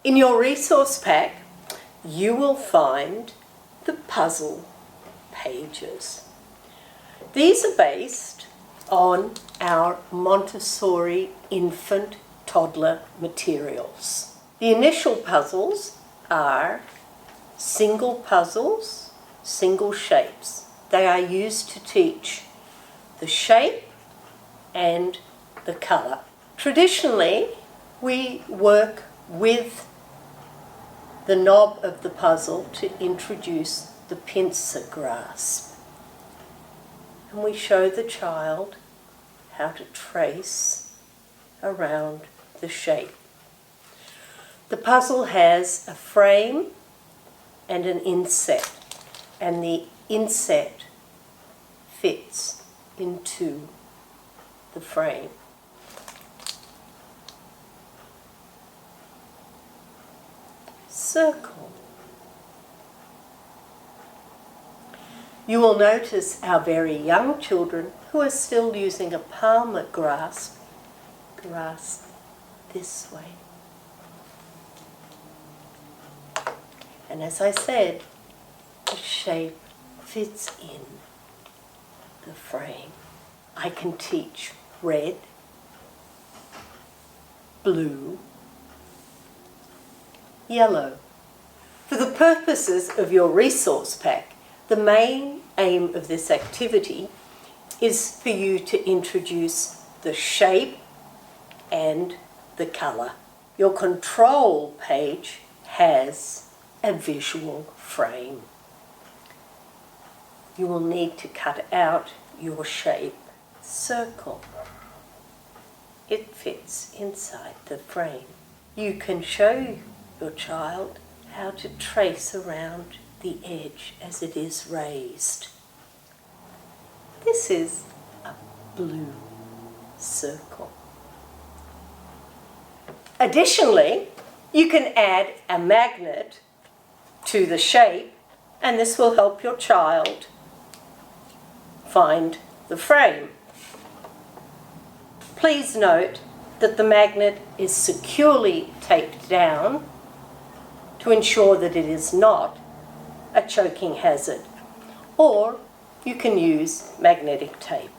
In your resource pack, you will find the puzzle pages. These are based on our Montessori infant toddler materials. The initial puzzles are single puzzles, single shapes. They are used to teach the shape and the colour. Traditionally, we work with the knob of the puzzle to introduce the pincer grasp. And we show the child how to trace around the shape. The puzzle has a frame and an inset, and the inset fits into the frame. Circle. You will notice our very young children who are still using a palm grasp this way. And as I said, the shape fits in the frame. I can teach red, blue, yellow. For the purposes of your resource pack, the main aim of this activity is for you to introduce the shape and the colour. Your control page has a visual frame. You will need to cut out your shape. Circle. It fits inside the frame. You can show your child how to trace around the edge as it is raised. This is a blue circle. Additionally, you can add a magnet to the shape, and this will help your child find the frame. Please note that the magnet is securely taped down to ensure that it is not a choking hazard, or you can use magnetic tape.